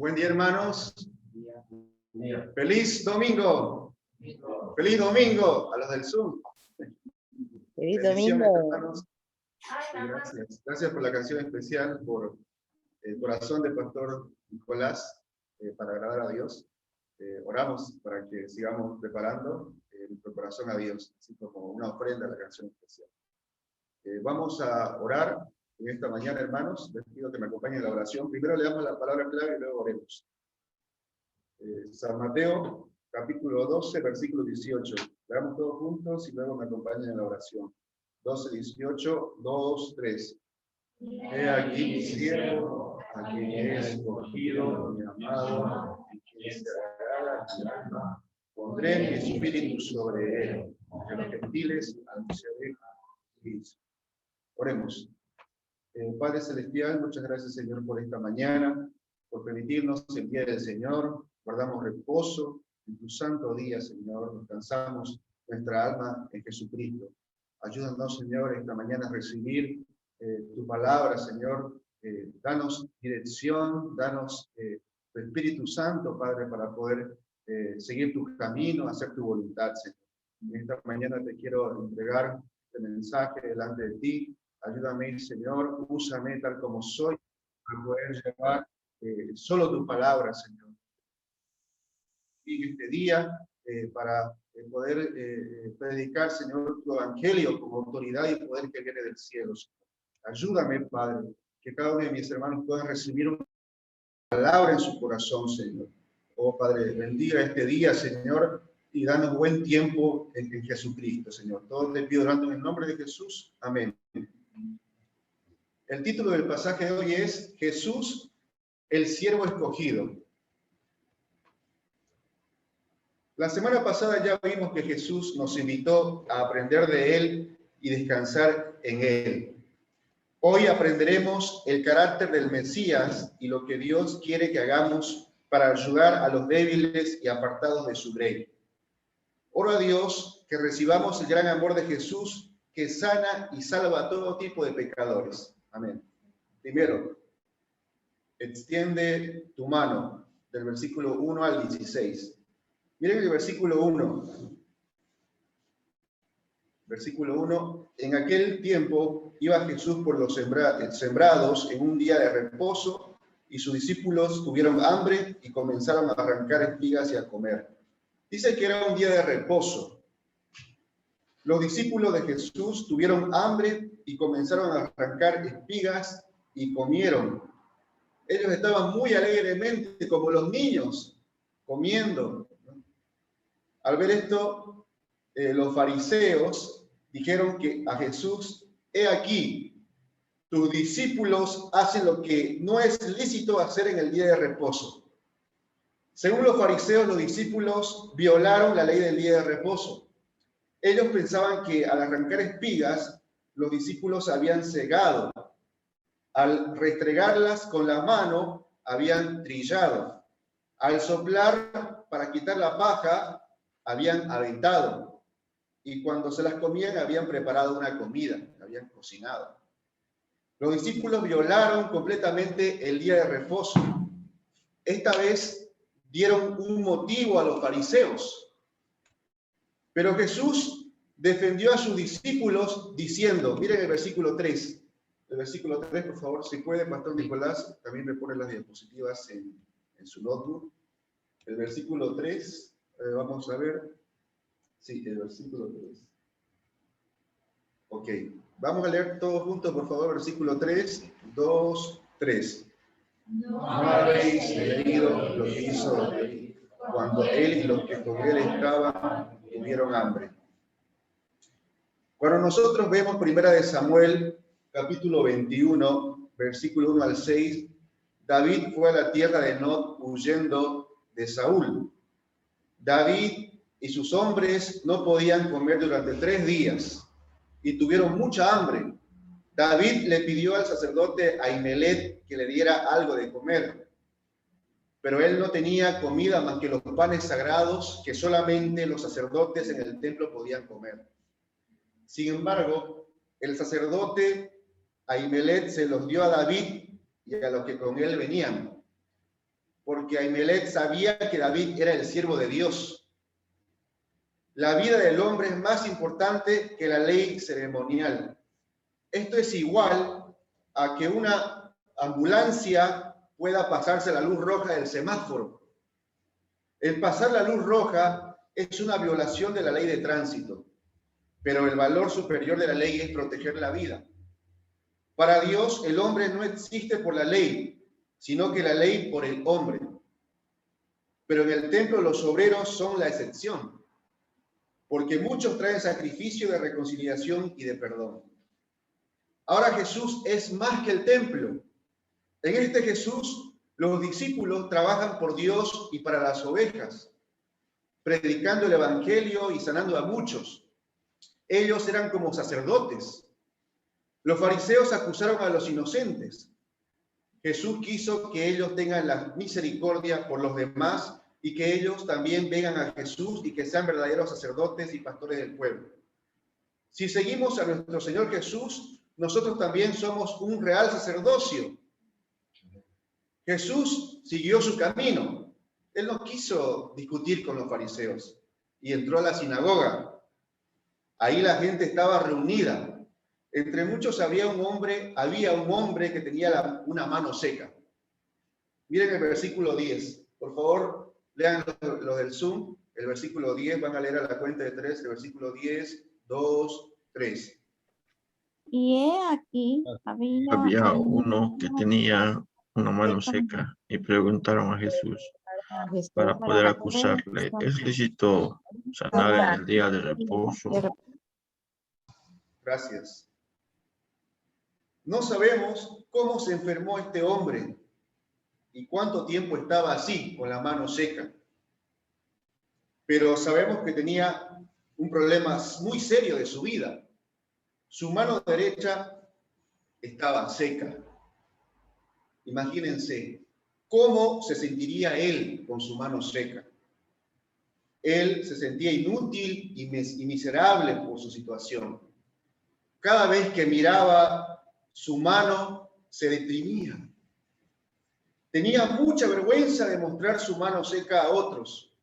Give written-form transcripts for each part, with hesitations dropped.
Buen día, hermanos. Feliz domingo. Feliz domingo a los del Zoom. Feliz Bendiciones, domingo. hermanos. Gracias. Gracias por la canción especial, por el corazón del pastor Nicolás, para agradar a Dios. Oramos para que sigamos preparando nuestro corazón a Dios, así como una ofrenda a la canción especial. Vamos a orar en esta mañana, hermanos. Les pido que me acompañen en la oración. Primero le damos la palabra clave y luego oremos. San Mateo, capítulo 12, versículo 18. Leamos todos juntos y luego me acompañen en la oración. 12, 18, 2, 3. He aquí mi siervo, a quien he escogido, mi amado, y quien se agrada a mi alma. Pondré mi espíritu sobre él, de los gentiles anunciaré a Cristo. Oremos. Padre Celestial, muchas gracias, Señor, por esta mañana, por permitirnos el día del Señor. Guardamos reposo en tu santo día, Señor. Descansamos nuestra alma en Jesucristo. Ayúdanos, Señor, esta mañana a recibir tu palabra, Señor. Danos dirección, danos tu Espíritu Santo, Padre, para poder seguir tu camino, hacer tu voluntad, Señor. En esta mañana te quiero entregar este mensaje delante de ti. Ayúdame, Señor, úsame tal como soy, para poder llevar solo tu palabra, Señor. Y este día, para poder predicar, Señor, tu evangelio con autoridad y poder que viene del cielo, Señor. Ayúdame, Padre, que cada uno de mis hermanos pueda recibir una palabra en su corazón, Señor. Oh, Padre, bendiga este día, Señor, y danos buen tiempo en Jesucristo, Señor. Todo te pido orando en el nombre de Jesús. Amén. El título del pasaje de hoy es Jesús, el siervo escogido. La semana pasada ya vimos que Jesús nos invitó a aprender de Él y descansar en Él. Hoy aprenderemos el carácter del Mesías y lo que Dios quiere que hagamos para ayudar a los débiles y apartados de su grey. Oro a Dios que recibamos el gran amor de Jesús que sana y salva a todo tipo de pecadores. Amén. Primero, extiende tu mano, del versículo 1 al 16. Miren el versículo 1. Versículo 1. En aquel tiempo iba Jesús por los sembrados en un día de reposo, y sus discípulos tuvieron hambre y comenzaron a arrancar espigas y a comer. Dice que era un día de reposo. Los discípulos de Jesús tuvieron hambre y comenzaron a arrancar espigas y comieron. Ellos estaban muy alegremente, como los niños, comiendo. Al ver esto, los fariseos dijeron que a Jesús: he aquí, tus discípulos hacen lo que no es lícito hacer en el día de reposo. Según los fariseos, los discípulos violaron la ley del día de reposo. Ellos pensaban que al arrancar espigas, los discípulos habían cegado. Al restregarlas con la mano, habían trillado. Al soplar para quitar la paja, habían aventado. Y cuando se las comían, habían preparado una comida, habían cocinado. Los discípulos violaron completamente el día de reposo. Esta vez dieron un motivo a los fariseos. Pero Jesús defendió a sus discípulos diciendo, miren el versículo 3. El versículo 3, por favor, si puede, Pastor Nicolás, también me pone las diapositivas en su notebook. El versículo 3, vamos a ver. Sí, el versículo 3. Ok, vamos a leer todos juntos, por favor, versículo 3, 2, 3. No habéis leído lo que hizo David cuando él y los que con él estaban tuvieron hambre. Cuando nosotros vemos Primera de Samuel, capítulo 21, versículo 1 al 6, David fue a la tierra de Nod huyendo de Saúl. David y sus hombres no podían comer durante 3 días y tuvieron mucha hambre. David le pidió al sacerdote Ahimelech que le diera algo de comer, pero él no tenía comida más que los panes sagrados que solamente los sacerdotes en el templo podían comer. Sin embargo, el sacerdote Ahimelech se los dio a David y a los que con él venían. porque Ahimelech sabía que David era el siervo de Dios. La vida del hombre es más importante que la ley ceremonial. Esto es igual a que una ambulancia pueda pasarse la luz roja del semáforo. El pasar la luz roja es una violación de la ley de tránsito, pero el valor superior de la ley es proteger la vida. Para Dios, el hombre no existe por la ley, sino que la ley por el hombre. Pero en el templo los obreros son la excepción, porque muchos traen sacrificio de reconciliación y de perdón. Ahora Jesús es más que el templo. En este Jesús, los discípulos trabajan por Dios y para las ovejas, predicando el evangelio y sanando a muchos. Ellos eran como sacerdotes. Los fariseos acusaron a los inocentes. Jesús quiso que ellos tengan la misericordia por los demás y que ellos también vengan a Jesús y que sean verdaderos sacerdotes y pastores del pueblo. Si seguimos a nuestro Señor Jesús, nosotros también somos un real sacerdocio. Jesús siguió su camino. Él no quiso discutir con los fariseos y entró a la sinagoga. Ahí la gente estaba reunida. Entre muchos había un hombre que tenía una mano seca. Miren el versículo 10. Por favor, lean los del Zoom. El versículo 10, van a leer a la cuenta de 3. El versículo 10, 2, 3. Y he aquí, Había uno que tenía una mano seca y preguntaron a Jesús para poder acusarle: ¿es lícito sanar en el día de reposo? Gracias. No sabemos cómo se enfermó este hombre y cuánto tiempo estaba así, con la mano seca. Pero sabemos que tenía un problema muy serio de su vida. Su mano derecha estaba seca. Imagínense cómo se sentiría él con su mano seca. Él se sentía inútil y miserable por su situación. Cada vez que miraba su mano, se deprimía. Tenía mucha vergüenza de mostrar su mano seca a otros.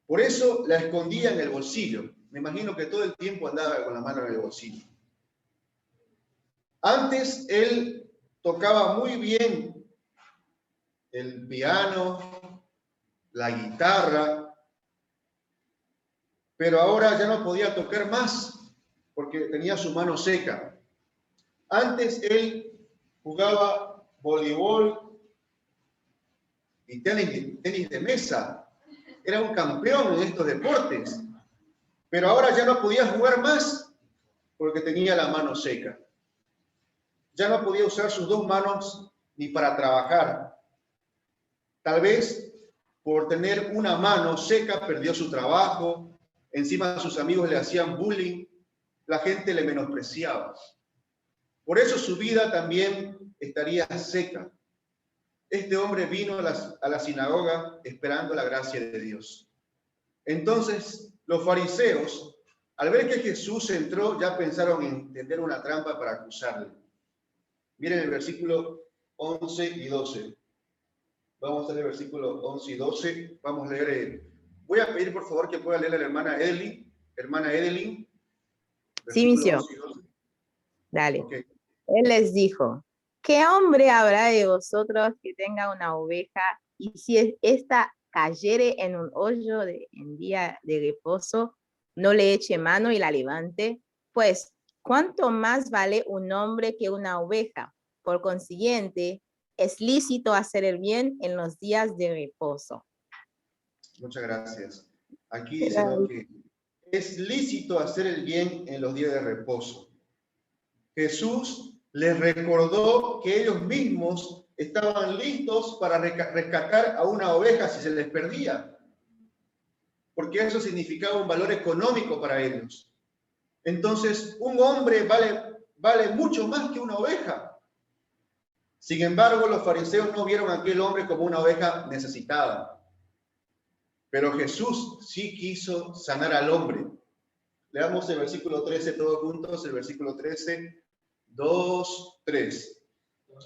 Por eso la escondía en el bolsillo. Me imagino que todo el tiempo andaba con la mano en el bolsillo. Antes él tocaba muy bien el piano, la guitarra, pero ahora ya no podía tocar más porque tenía su mano seca. Antes él jugaba voleibol y tenis de mesa. Era un campeón en estos deportes, pero ahora ya no podía jugar más porque tenía la mano seca. Ya no podía usar sus dos manos ni para trabajar. Tal vez por tener una mano seca perdió su trabajo, encima sus amigos le hacían bullying, la gente le menospreciaba. Por eso su vida también estaría seca. Este hombre vino a la sinagoga esperando la gracia de Dios. Entonces, los fariseos, al ver que Jesús entró, ya pensaron en tender una trampa para acusarle. Miren el versículo 11 y 12. Vamos a leer el versículo 11 y 12. Vamos a leer. Voy a pedir, por favor, que pueda leer a la hermana Edelyn. Hermana Edelyn. Sí, misión. Dale. Okay. Él les dijo: ¿qué hombre habrá de vosotros que tenga una oveja y si ésta cayere en un hoyo en día de reposo, no le eche mano y la levante? Pues, ¿cuánto más vale un hombre que una oveja? Por consiguiente, es lícito hacer el bien en los días de reposo. Muchas gracias. Aquí dice, ¿no?, que es lícito hacer el bien en los días de reposo. Jesús les recordó que ellos mismos estaban listos para rescatar a una oveja si se les perdía, porque eso significaba un valor económico para ellos. Entonces, un hombre vale mucho más que una oveja. Sin embargo, los fariseos no vieron a aquel hombre como una oveja necesitada. Pero Jesús sí quiso sanar al hombre. Leamos el versículo 13 todos juntos, el versículo 13, 2, 3.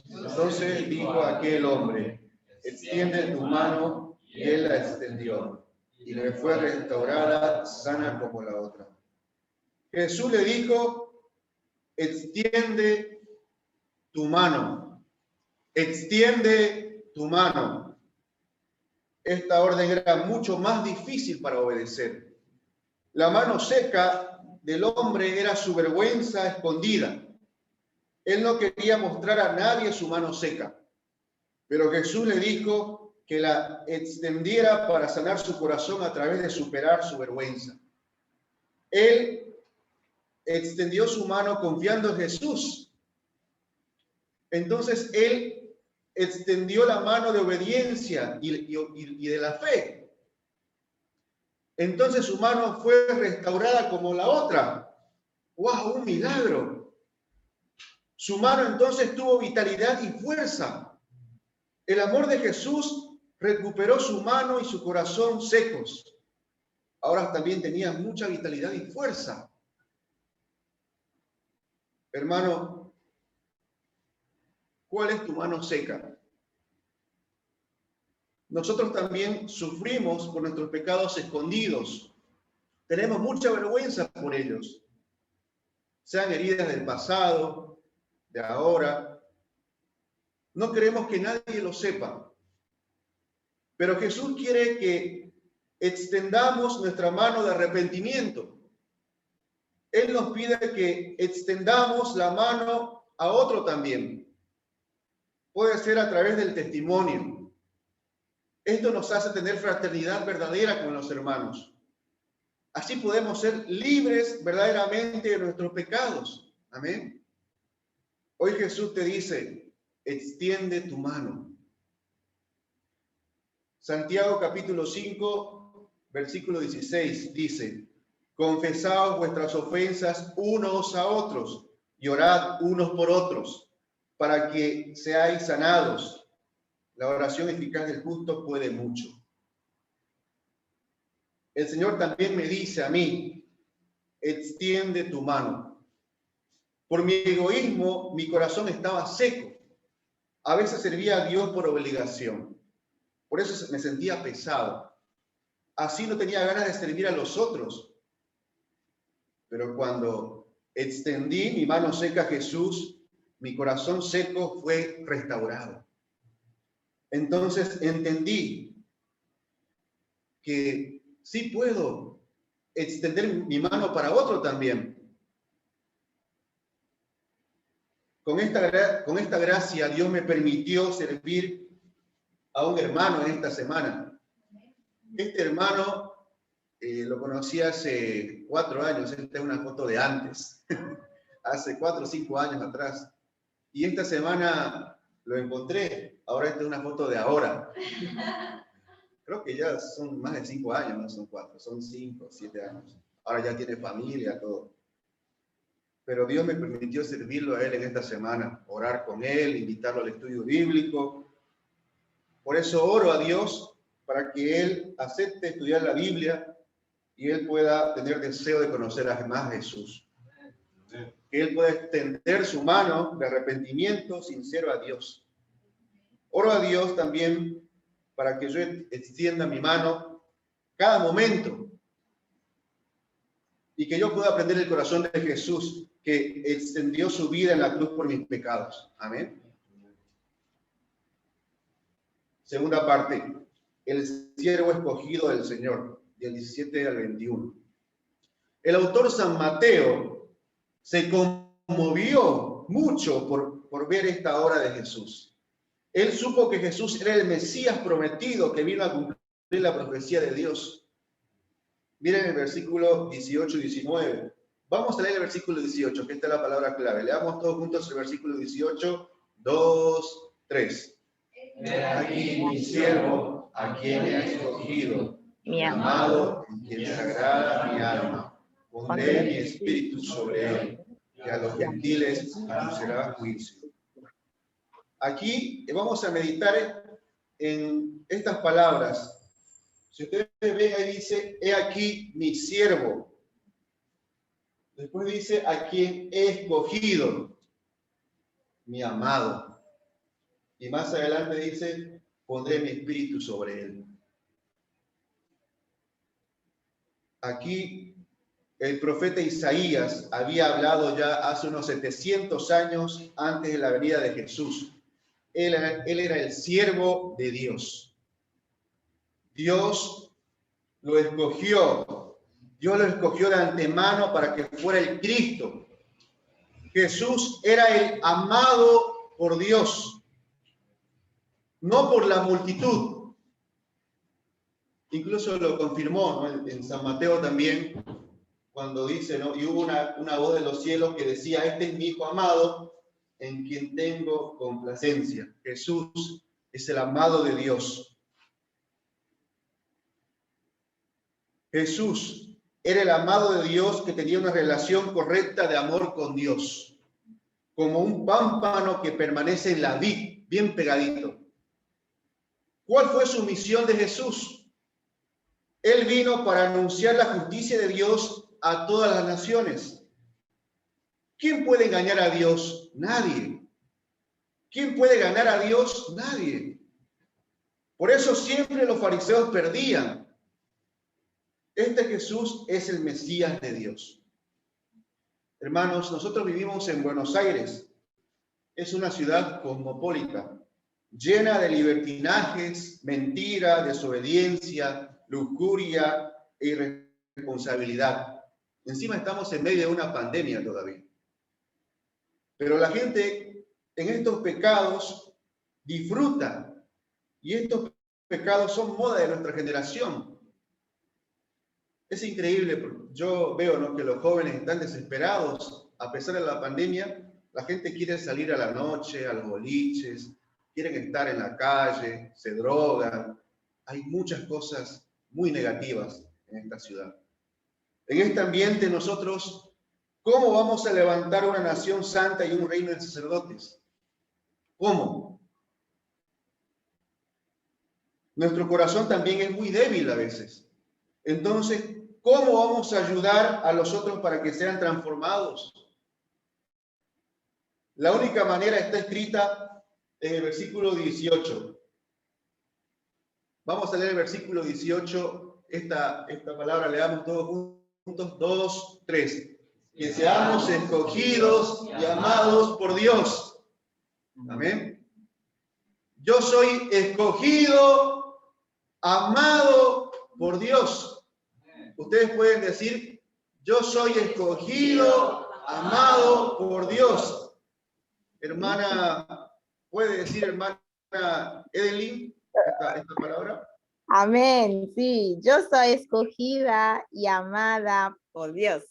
Entonces dijo aquel hombre: extiende tu mano, y él la extendió, y le fue restaurada sana como la otra. Jesús le dijo, extiende tu mano, extiende tu mano. Esta orden era mucho más difícil para obedecer. La mano seca del hombre era su vergüenza escondida. Él no quería mostrar a nadie su mano seca, pero Jesús le dijo que la extendiera para sanar su corazón a través de superar su vergüenza. Él extendió su mano confiando en Jesús. Entonces él extendió la mano de obediencia y de la fe. Entonces su mano fue restaurada como la otra. ¡Wow! Un milagro. Su mano entonces tuvo vitalidad y fuerza. El amor de Jesús recuperó su mano y su corazón secos. Ahora también tenía mucha vitalidad y fuerza. Hermano, ¿cuál es tu mano seca? Nosotros también sufrimos por nuestros pecados escondidos. Tenemos mucha vergüenza por ellos. Sean heridas del pasado, de ahora. No queremos que nadie lo sepa. Pero Jesús quiere que extendamos nuestra mano de arrepentimiento. Él nos pide que extendamos la mano a otro también. Puede ser a través del testimonio. Esto nos hace tener fraternidad verdadera con los hermanos. Así podemos ser libres verdaderamente de nuestros pecados. Amén. Hoy Jesús te dice, extiende tu mano. Santiago capítulo 5, versículo 16 dice, confesaos vuestras ofensas unos a otros y orad unos por otros para que seáis sanados. La oración eficaz del justo puede mucho. El Señor también me dice a mí, extiende tu mano. Por mi egoísmo, mi corazón estaba seco. A veces servía a Dios por obligación. Por eso me sentía pesado. Así no tenía ganas de servir a los otros. Pero cuando extendí mi mano seca a Jesús, mi corazón seco fue restaurado. Entonces entendí que sí puedo extender mi mano para otro también. Con esta gracia Dios me permitió servir a un hermano en esta semana. Este hermano lo conocí hace 4 años. Esta es una foto de antes, hace 4 o 5 años atrás. Y esta semana lo encontré. Ahora esta es una foto de ahora. Creo que ya son más de 5 años, no son 4, son 5, 7 años. Ahora ya tiene familia, todo. Pero Dios me permitió servirlo a él en esta semana, orar con él, invitarlo al estudio bíblico. Por eso oro a Dios para que él acepte estudiar la Biblia y él pueda tener deseo de conocer más a Jesús. Que él pueda extender su mano de arrepentimiento sincero a Dios. Oro a Dios también para que yo extienda mi mano cada momento y que yo pueda aprender el corazón de Jesús, que extendió su vida en la cruz por mis pecados. Amén. Segunda parte, el siervo escogido del Señor, del 17 al 21. El autor San Mateo se conmovió mucho por ver esta obra de Jesús. Él supo que Jesús era el Mesías prometido que vino a cumplir la profecía de Dios. Miren el versículo 18 y 19. Vamos a leer el versículo 18, que esta es la palabra clave. Leamos todos juntos el versículo 18. 2, 3. He aquí mi siervo, a quien he escogido, mi amado, en quien se agrada mi alma. Pondré mi espíritu sobre él, y a los gentiles anunciará juicio. Aquí vamos a meditar en estas palabras. Si ustedes ven, ahí dice, he aquí mi siervo. Después dice, a quien he escogido, mi amado. Y más adelante dice, pondré mi espíritu sobre él. Aquí el profeta Isaías había hablado ya hace unos 700 años antes de la venida de Jesús. Él era el siervo de Dios. Dios lo escogió. Dios lo escogió de antemano para que fuera el Cristo. Jesús era el amado por Dios, no por la multitud. Incluso lo confirmó, ¿no? En San Mateo también, cuando dice, ¿no? Y hubo una voz de los cielos que decía, este es mi Hijo amado, en quien tengo complacencia. Jesús es el amado de Dios. Jesús era el amado de Dios que tenía una relación correcta de amor con Dios, como un pámpano que permanece en la vid, bien pegadito. ¿Cuál fue su misión de Jesús? Él vino para anunciar la justicia de Dios a todas las naciones. ¿Quién puede engañar a Dios? Nadie. ¿Quién puede ganar a Dios? Nadie. Por eso siempre los fariseos perdían. Este Jesús es el Mesías de Dios. Hermanos, nosotros vivimos en Buenos Aires. Es una ciudad cosmopolita, llena de libertinajes, mentira, desobediencia, lujuria e irresponsabilidad. Encima estamos en medio de una pandemia todavía. Pero la gente en estos pecados disfruta, y estos pecados son moda de nuestra generación. Es increíble, yo veo, ¿no?, que los jóvenes están desesperados. A pesar de la pandemia, la gente quiere salir a la noche, a los boliches, quieren estar en la calle, se drogan. Hay muchas cosas muy negativas en esta ciudad. En este ambiente nosotros, ¿cómo vamos a levantar una nación santa y un reino de sacerdotes? ¿Cómo? Nuestro corazón también es muy débil a veces. Entonces, ¿cómo vamos a ayudar a los otros para que sean transformados? La única manera está escrita en el versículo 18. Vamos a leer el versículo 18. Esta palabra leamos todos juntos. 2, 3. Que seamos escogidos y amados por Dios. Amén. Yo soy escogido, amado por Dios. Ustedes pueden decir, yo soy escogido, amado por Dios. Hermana, ¿puede decir, hermana Edelyn, esta palabra? Amén, sí, yo soy escogida y amada por Dios.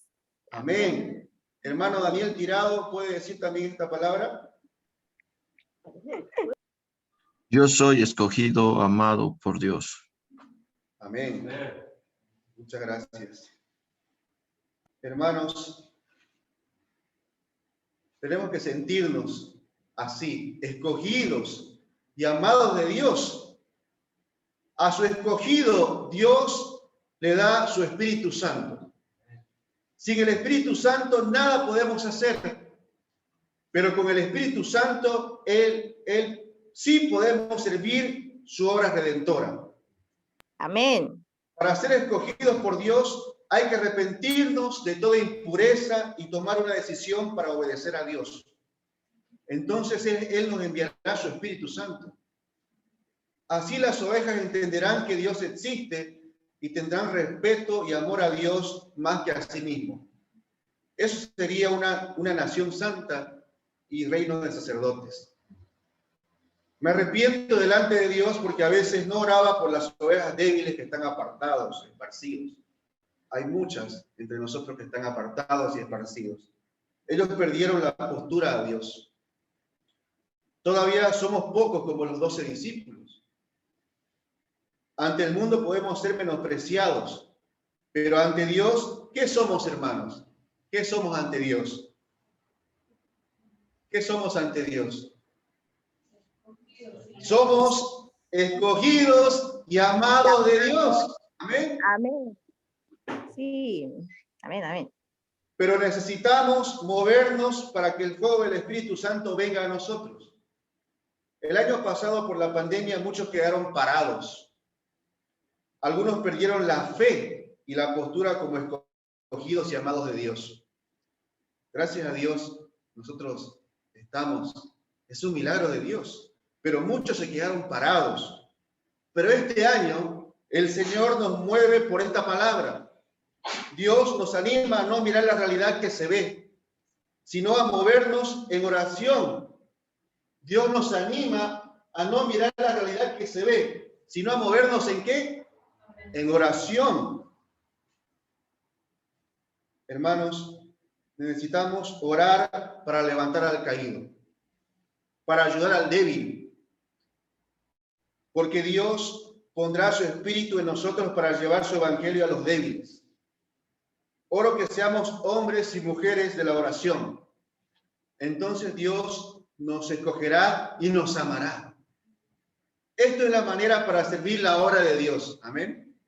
Amén. Hermano Daniel Tirado, ¿puede decir también esta palabra? Yo soy escogido, amado por Dios. Amén. Muchas gracias. Hermanos, tenemos que sentirnos así, escogidos y amados de Dios. A su escogido, Dios le da su Espíritu Santo. Sin el Espíritu Santo nada podemos hacer, pero con el Espíritu Santo, Él sí podemos servir su obra redentora. Amén. Para ser escogidos por Dios hay que arrepentirnos de toda impureza y tomar una decisión para obedecer a Dios. Entonces Él nos enviará su Espíritu Santo. Así las ovejas entenderán que Dios existe y tendrán respeto y amor a Dios más que a sí mismo. Eso sería una nación santa y reino de sacerdotes. Me arrepiento delante de Dios porque a veces no oraba por las ovejas débiles que están apartados, esparcidos. Hay muchas entre nosotros que están apartados y esparcidos. Ellos perdieron la postura a Dios. Todavía somos pocos como los 12 discípulos. Ante el mundo podemos ser menospreciados, pero ante Dios, ¿qué somos, hermanos? ¿Qué somos ante Dios? ¿Qué somos ante Dios? Somos escogidos y amados de Dios. Amén. Amén. Sí. Amén, amén. Pero necesitamos movernos para que el fuego del Espíritu Santo venga a nosotros. El año pasado, por la pandemia, muchos quedaron parados. Algunos perdieron la fe y la postura como escogidos y amados de Dios. Gracias a Dios, nosotros estamos. Es un milagro de Dios. Pero muchos se quedaron parados. Pero este año, el Señor nos mueve por esta palabra. Dios nos anima a no mirar la realidad que se ve, sino a movernos en oración. Dios nos anima a no mirar la realidad que se ve, sino a movernos ¿en qué? En oración. Hermanos, necesitamos orar para levantar al caído, para ayudar al débil, porque Dios pondrá su espíritu en nosotros para llevar su evangelio a los débiles. Oro que seamos hombres y mujeres de la oración. Entonces Dios nos escogerá y nos amará. Esto es la manera para servir la obra de Dios. Amén.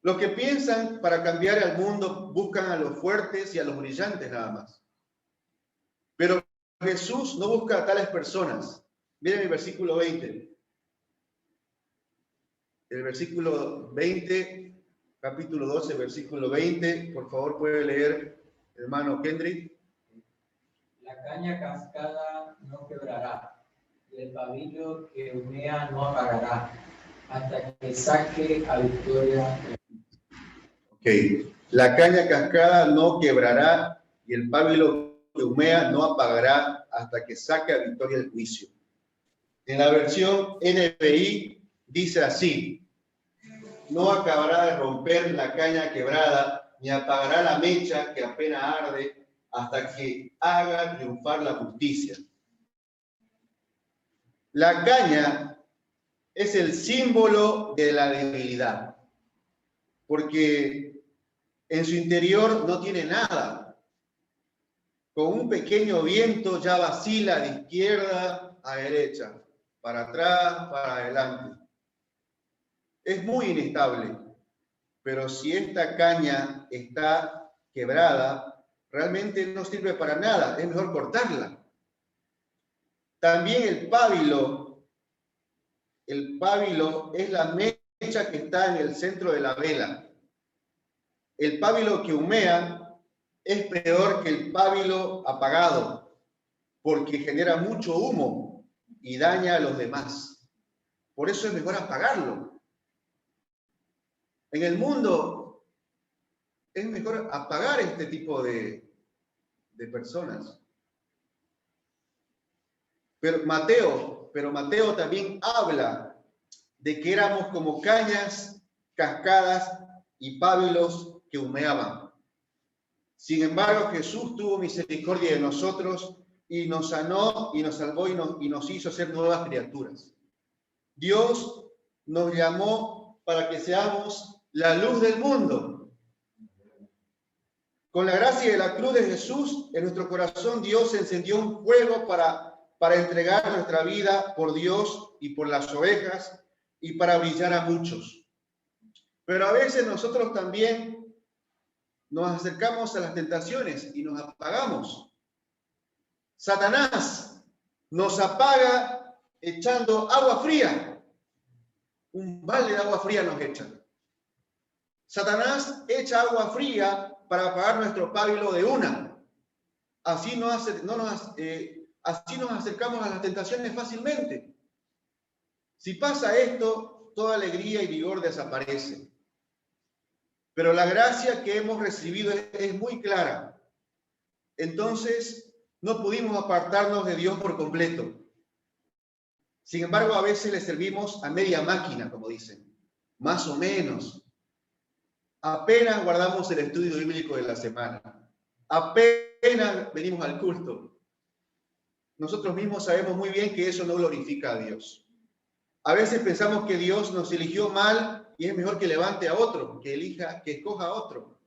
Los que piensan para cambiar al mundo buscan a los fuertes y a los brillantes nada más. Pero Jesús no busca a tales personas. Miren el versículo 20. El versículo 20, capítulo 12, versículo 20. Por favor, puede leer, hermano Kendrick. La caña cascada no quebrará, y el pabilo que humea no apagará, hasta que saque a victoria. Ok. La caña cascada no quebrará, y el pábilo que humea no apagará, hasta que saque a victoria el juicio. En la versión NBI dice así: no acabará de romper la caña quebrada, ni apagará la mecha que apenas arde, hasta que haga triunfar la justicia. La caña es el símbolo de la debilidad, porque en su interior no tiene nada. Con un pequeño viento ya vacila de izquierda a derecha, para atrás, para adelante. Es muy inestable, pero si esta caña está quebrada, realmente no sirve para nada, es mejor cortarla. También el pábilo es la mecha que está en el centro de la vela. El pábilo que humea es peor que el pábilo apagado, porque genera mucho humo y daña a los demás. Por eso es mejor apagarlo. En el mundo es mejor apagar este tipo de personas. Pero Mateo también habla de que éramos como cañas, cascadas y pábilos que humeaban. Sin embargo, Jesús tuvo misericordia de nosotros y nos sanó y nos salvó y nos hizo ser nuevas criaturas. Dios nos llamó para que seamos la luz del mundo. Con la gracia de la cruz de Jesús, en nuestro corazón Dios encendió un fuego para entregar nuestra vida por Dios y por las ovejas y para brillar a muchos. Pero a veces nosotros también nos acercamos a las tentaciones y nos apagamos. Satanás nos apaga echando agua fría. Un balde de agua fría nos echa. Satanás echa agua fría para apagar nuestro pábilo de una. Así nos acercamos a las tentaciones fácilmente. Si pasa esto, toda alegría y vigor desaparece. Pero la gracia que hemos recibido es muy clara. Entonces, no pudimos apartarnos de Dios por completo. Sin embargo, a veces le servimos a media máquina, como dicen. Más o menos. Apenas guardamos el estudio bíblico de la semana. Apenas venimos al culto. Nosotros mismos sabemos muy bien que eso no glorifica a Dios. A veces pensamos que Dios nos eligió mal y es mejor que levante a otro, que escoja a otro.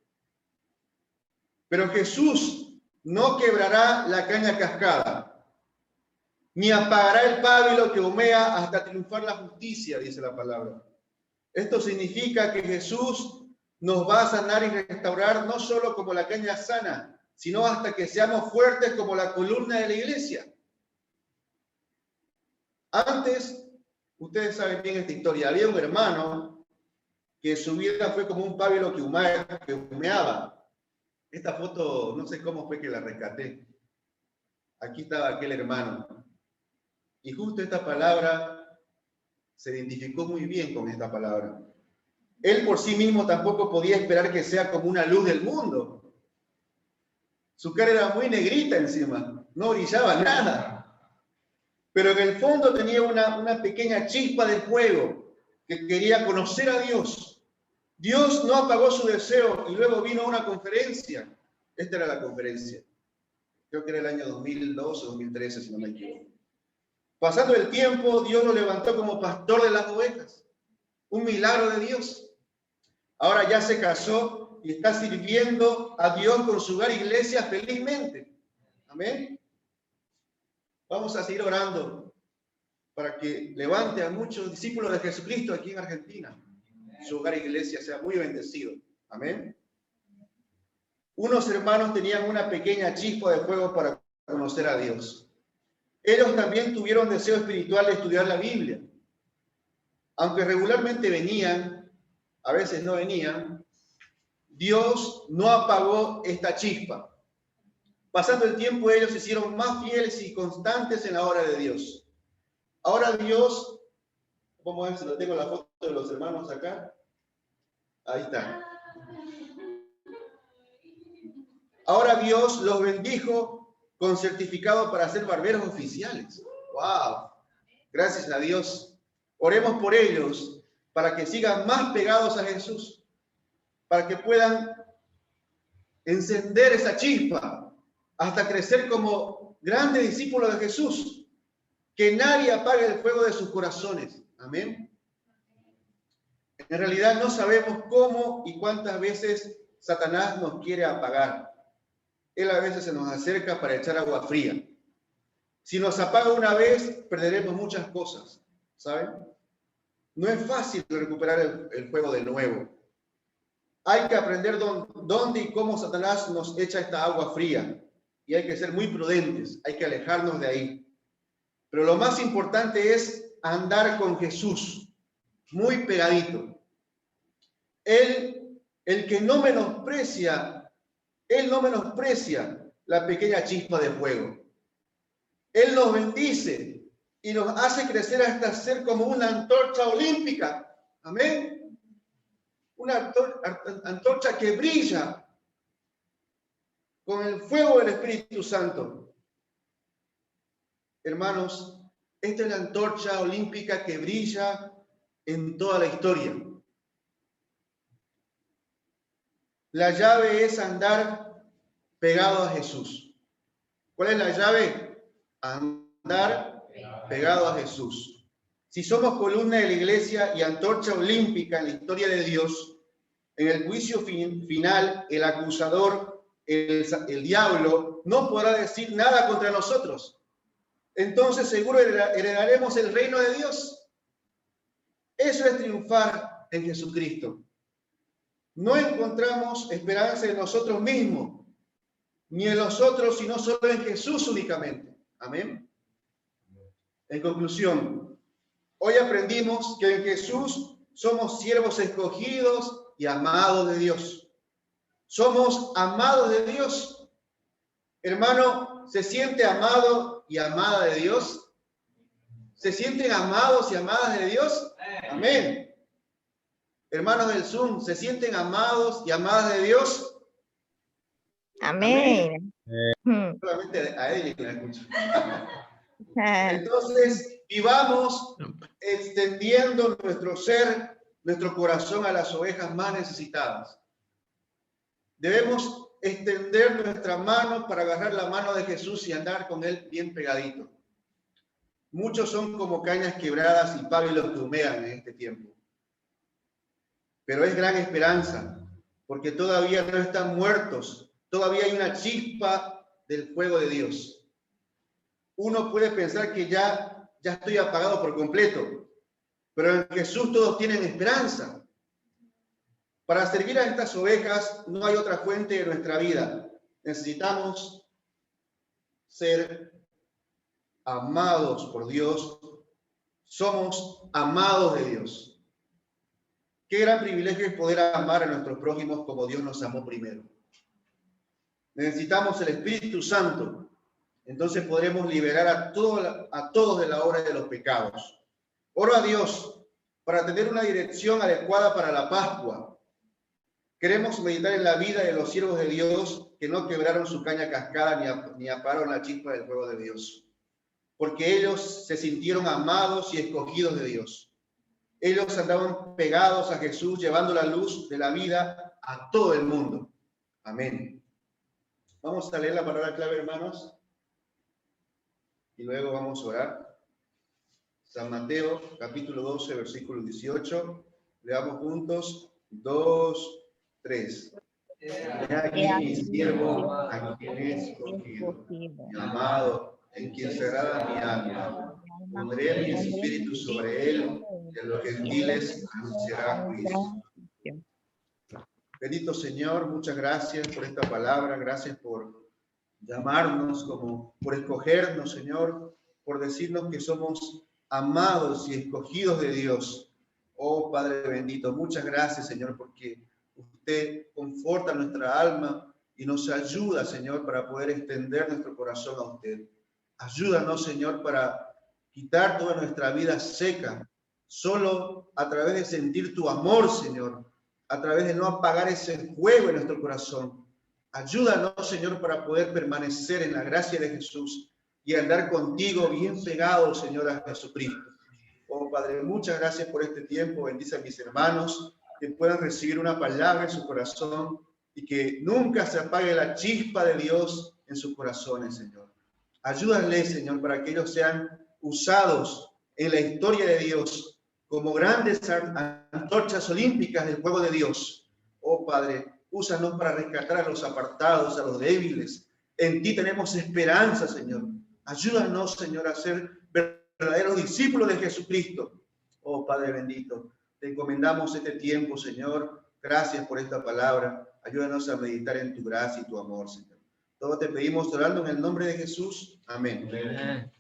Pero Jesús no quebrará la caña cascada, ni apagará el pábilo que humea hasta triunfar la justicia, dice la palabra. Esto significa que Jesús nos va a sanar y restaurar no solo como la caña sana, sino hasta que seamos fuertes como la columna de la iglesia. Antes, ustedes saben bien esta historia, había un hermano que su vida fue como un pábilo que humeaba. Esta foto, no sé cómo fue que la rescaté. Aquí estaba aquel hermano. Y justo esta palabra se identificó muy bien con esta palabra. Él por sí mismo tampoco podía esperar que sea como una luz del mundo. Su cara era muy negrita encima, no brillaba nada. Pero en el fondo tenía una pequeña chispa de fuego que quería conocer a Dios. Dios no apagó su deseo y luego vino a una conferencia. Esta era la conferencia. Creo que era el año 2012 o 2013, si no me equivoco. Pasando el tiempo, Dios lo levantó como pastor de las ovejas. Un milagro de Dios. Ahora ya se casó y está sirviendo a Dios con su hogar iglesia felizmente. Amén. Vamos a seguir orando para que levante a muchos discípulos de Jesucristo aquí en Argentina. Su hogar iglesia sea muy bendecido. Amén. Unos hermanos tenían una pequeña chispa de fuego para conocer a Dios. Ellos también tuvieron deseo espiritual de estudiar la Biblia. Aunque regularmente venían, a veces no venían, Dios no apagó esta chispa. Pasando el tiempo, ellos se hicieron más fieles y constantes en la obra de Dios. Ahora Dios, vamos a ver si lo tengo la foto de los hermanos acá. Ahí está. Ahora Dios los bendijo con certificado para ser barberos oficiales. ¡Wow! Gracias a Dios. Oremos por ellos para que sigan más pegados a Jesús, para que puedan encender esa chispa hasta crecer como grandes discípulos de Jesús. Que nadie apague el fuego de sus corazones. Amén. En realidad no sabemos cómo y cuántas veces Satanás nos quiere apagar. Él a veces se nos acerca para echar agua fría. Si nos apaga una vez, perderemos muchas cosas, ¿saben? No es fácil recuperar el fuego de nuevo. Hay que aprender dónde y cómo Satanás nos echa esta agua fría. Y hay que ser muy prudentes, hay que alejarnos de ahí. Pero lo más importante es andar con Jesús, muy pegadito. Él, el que no menosprecia, Él no menosprecia la pequeña chispa de fuego. Él nos bendice y nos hace crecer hasta ser como una antorcha olímpica. Amén. Una antorcha que brilla con el fuego del Espíritu Santo. Hermanos, esta es la antorcha olímpica que brilla en toda la historia. La llave es andar pegado a Jesús. ¿Cuál es la llave? Andar pegado a Jesús. Si somos columna de la iglesia y antorcha olímpica en la historia de Dios, en el juicio final, el acusador, el diablo, no podrá decir nada contra nosotros. Entonces seguro heredaremos el reino de Dios. Eso es triunfar en Jesucristo. No encontramos esperanza en nosotros mismos, ni en los otros, sino solo en Jesús únicamente. Amén. En conclusión, hoy aprendimos que en Jesús somos siervos escogidos y amados de Dios. Somos amados de Dios. Hermano, ¿se siente amado y amada de Dios? ¿Se sienten amados y amadas de Dios? Amén. Hermanos del Zoom, ¿se sienten amados y amadas de Dios? Amén. Solamente a él la escucho. Entonces, vivamos extendiendo nuestro ser, nuestro corazón a las ovejas más necesitadas. Debemos extender nuestra mano para agarrar la mano de Jesús y andar con él bien pegadito. Muchos son como cañas quebradas y pábilos que humean en este tiempo. Pero es gran esperanza, porque todavía no están muertos, todavía hay una chispa del fuego de Dios. Uno puede pensar que ya estoy apagado por completo, pero en Jesús todos tienen esperanza. Para servir a estas ovejas no hay otra fuente de nuestra vida. Necesitamos ser amados por Dios somos amados de Dios. Qué gran privilegio es poder amar a nuestros prójimos como Dios nos amó primero. Necesitamos el Espíritu Santo, entonces podremos liberar a todos de la obra de los pecados. Oro a Dios para tener una dirección adecuada para la Pascua. Queremos meditar en la vida de los siervos de Dios que no quebraron su caña cascada ni apagaron la chispa del fuego de Dios, porque ellos se sintieron amados y escogidos de Dios. Ellos andaban pegados a Jesús, llevando la luz de la vida a todo el mundo. Amén. Vamos a leer la palabra clave, hermanos, y luego vamos a orar. San Mateo, capítulo 12, versículo 18. Leamos juntos. 2, 3. He aquí mi siervo, a quien he escogido, mi amado, en quien se agrada mi alma. Pondré mi espíritu sobre él, y a los gentiles anunciará juicio. Bendito Señor, muchas gracias por esta palabra, gracias por llamarnos, por escogernos, Señor, por decirnos que somos amados y escogidos de Dios. Oh Padre bendito, muchas gracias, Señor, porque usted conforta nuestra alma y nos ayuda, Señor, para poder extender nuestro corazón a usted. Ayúdanos, Señor, para quitar toda nuestra vida seca, solo a través de sentir tu amor, Señor, a través de no apagar ese fuego en nuestro corazón. Ayúdanos, Señor, para poder permanecer en la gracia de Jesús y andar contigo bien pegados, Señor, a Jesucristo. Oh, Padre, muchas gracias por este tiempo. Bendice a mis hermanos, que puedan recibir una palabra en su corazón y que nunca se apague la chispa de Dios en sus corazones, Señor. Ayúdales, Señor, para que ellos sean usados en la historia de Dios como grandes antorchas olímpicas del fuego de Dios. Oh, Padre, úsanos para rescatar a los apartados, a los débiles. En ti tenemos esperanza, Señor. Ayúdanos, Señor, a ser verdaderos discípulos de Jesucristo. Oh, Padre bendito, te encomendamos este tiempo, Señor. Gracias por esta palabra. Ayúdanos a meditar en tu gracia y tu amor, Señor. Todo te pedimos orando en el nombre de Jesús. Amén. Amén.